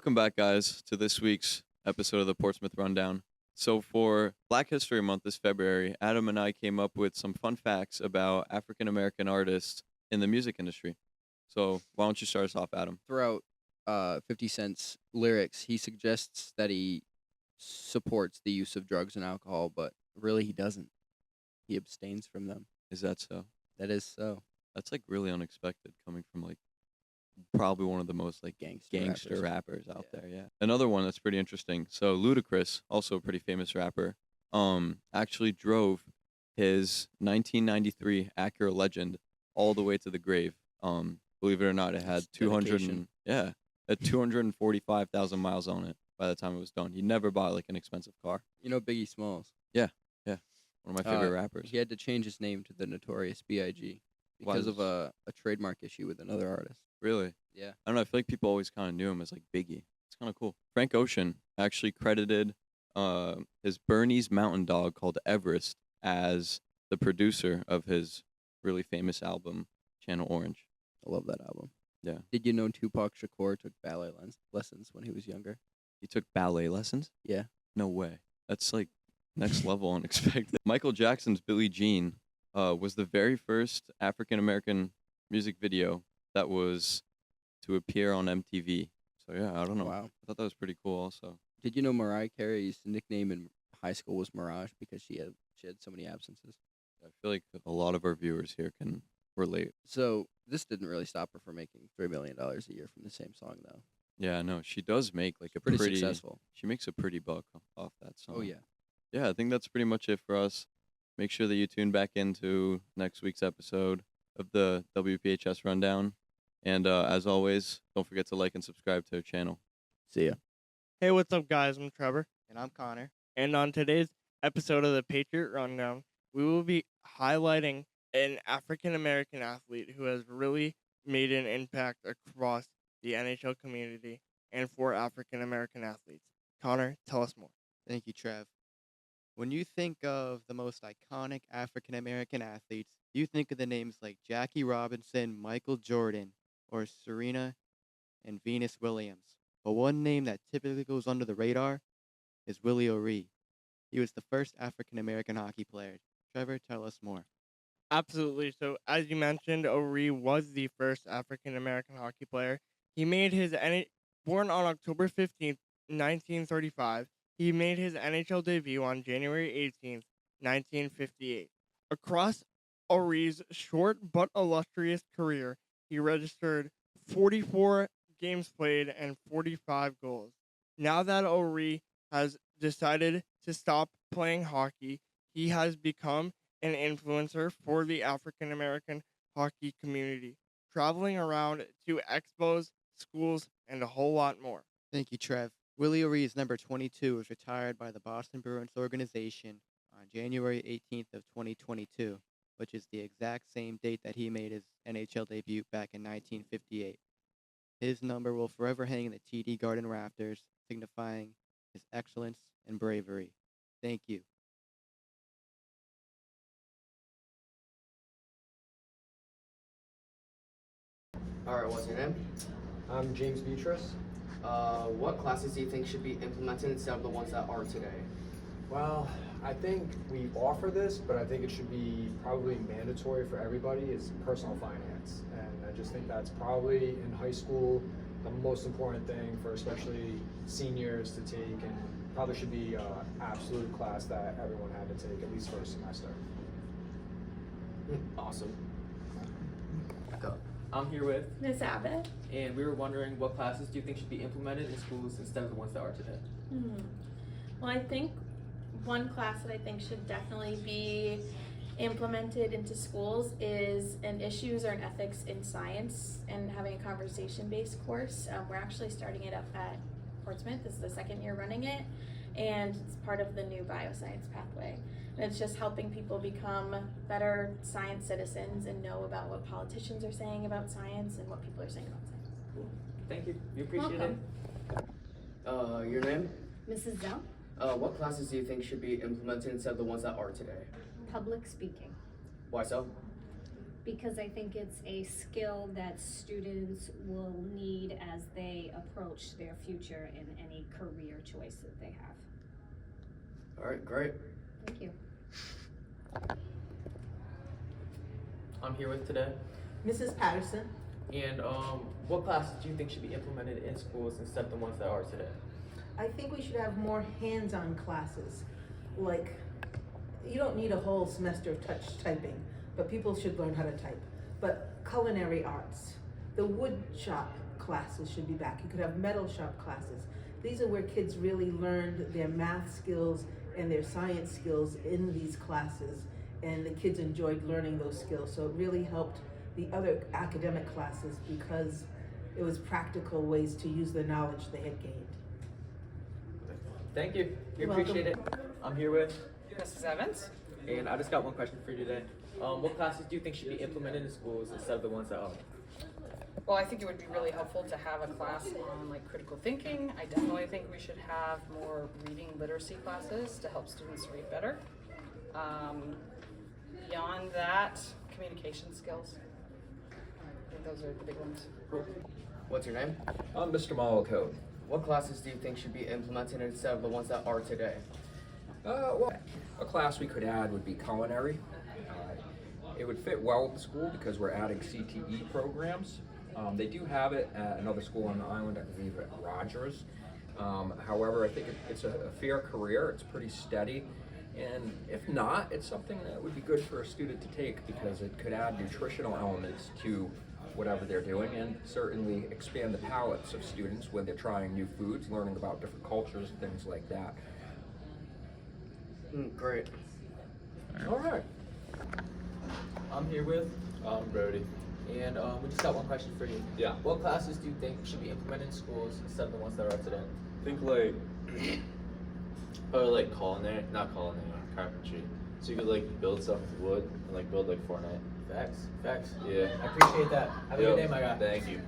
Welcome back, guys, to this week's episode of the Portsmouth Rundown. So for Black History Month this February, Adam and I came up with some fun facts about African American artists in the music industry. So why don't you start us off, Adam? Throughout 50 Cent's lyrics, he suggests that he supports the use of drugs and alcohol, but really he doesn't. He abstains from them. Is that so? That is so. That's like really unexpected coming from like probably one of the most like gangster rappers out there. Yeah. Another one that's pretty interesting. So Ludacris, also a pretty famous rapper, actually drove his 1993 Acura Legend all the way to the grave. Believe it or not, it had 245,000 miles on it by the time it was done. He never bought like an expensive car. You know Biggie Smalls? Yeah. One of my favorite rappers. He had to change his name to the Notorious B.I.G. because of a trademark issue with another artist. Really? Yeah. I don't know. I feel like people always kind of knew him as like Biggie. It's kind of cool. Frank Ocean actually credited his Bernese Mountain Dog called Everest as the producer of his really famous album, Channel Orange. I love that album. Yeah. Did you know Tupac Shakur took ballet lessons when he was younger? He took ballet lessons? Yeah. No way. That's like next level unexpected. Michael Jackson's Billie Jean was the very first African American music video that was to appear on MTV. So yeah, I don't know. Wow. I thought that was pretty cool also. Did you know Mariah Carey's nickname in high school was Mirage because she had so many absences? I feel like a lot of our viewers here can relate. So this didn't really stop her from making $3 million a year from the same song, though. Yeah, no, she does make like a Pretty successful. She makes a pretty buck off that song. Oh yeah. Yeah, I think that's pretty much it for us. Make sure that you tune back into next week's episode of the WPHS Rundown. And as always, don't forget to like and subscribe to our channel. See ya. Hey, what's up, guys? I'm Trevor. And I'm Connor. And on today's episode of the Patriot Rundown, we will be highlighting an African American athlete who has really made an impact across the NHL community and for African American athletes. Connor, tell us more. Thank you, Trev. When you think of the most iconic African American athletes, you think of the names like Jackie Robinson, Michael Jordan, or Serena and Venus Williams. But one name that typically goes under the radar is Willie O'Ree. He was the first African American hockey player. Trevor, tell us more. Absolutely. So, as you mentioned, O'Ree was the first African American hockey player. He made his born on October 15th, 1935. He made his NHL debut on January 18th, 1958. Across O'Ree's short but illustrious career, he registered 44 games played and 45 goals. Now that O'Ree has decided to stop playing hockey, he has become an influencer for the African American hockey community, traveling around to expos, schools, and a whole lot more. Thank you, Trev. Willie O'Ree's number 22 was retired by the Boston Bruins organization on January 18th of 2022, which is the exact same date that he made his NHL debut back in 1958. His number will forever hang in the TD Garden rafters, signifying his excellence and bravery. Thank you. Alright, what's your name? I'm James Beatrice. What classes do you think should be implemented instead of the ones that are today? Well, I think we offer this, but I think it should be probably mandatory for everybody is personal finance. And I just think that's probably in high school the most important thing for especially seniors to take, and probably should be an absolute class that everyone had to take at least for a semester. Awesome. Go. I'm here with, Miss Abbott. and we were wondering what classes do you think should be implemented in schools instead of the ones that are today? Well, I think one class that I think should definitely be implemented into schools is an issues or an ethics in science, and having a conversation-based course. We're actually starting it up at Portsmouth. This is the second year running it, and it's part of the new bioscience pathway. And it's just helping people become better science citizens and know about what politicians are saying about science and what people are saying about science. Cool. Thank you. We appreciate Welcome. Your name? Mrs. Zell? What classes do you think should be implemented instead of the ones that are today? Public speaking. Why so? because I think it's a skill that students will need as they approach their future in any career choice that they have. All right, great. Thank you. I'm here with today. Mrs. Patterson. And what classes do you think should be implemented in schools instead of the ones that are today? I think we should have more hands-on classes. Like, you don't need a whole semester of touch typing, but people should learn how to type. But culinary arts, the wood shop classes should be back. You could have metal shop classes. These are where kids really learned their math skills and their science skills in these classes, and the kids enjoyed learning those skills. So it really helped the other academic classes because it was practical ways to use the knowledge they had gained. Thank you. We You're appreciate it. I'm here with, Mrs. Evans? and I just got one question for you today. What classes do you think should be implemented in schools instead of the ones that are? Well, I think it would be really helpful to have a class on like critical thinking. I definitely think we should have more reading literacy classes to help students read better. Beyond that, communication skills. I think those are the big ones. What's your name? I'm Mr. Malacode. What classes do you think should be implemented instead of the ones that are today? Well, a class we could add would be culinary. It would fit well with the school because we're adding CTE programs. They do have it at another school on the island, I believe at Rogers. However, I think it's a fair career. It's pretty steady. And if not, it's something that would be good for a student to take because it could add nutritional elements to whatever they're doing and certainly expand the palates of students when they're trying new foods, learning about different cultures, things like that. Great. All right. I'm here with, Brody. and we just got one question for you. Yeah. What classes do you think should be implemented in schools instead of the ones that are today? I think like probably like carpentry. So you could like build stuff with wood and like build like Fortnite. Facts. Yeah. I appreciate that. Have a Yo, good day, my guy. Thank you.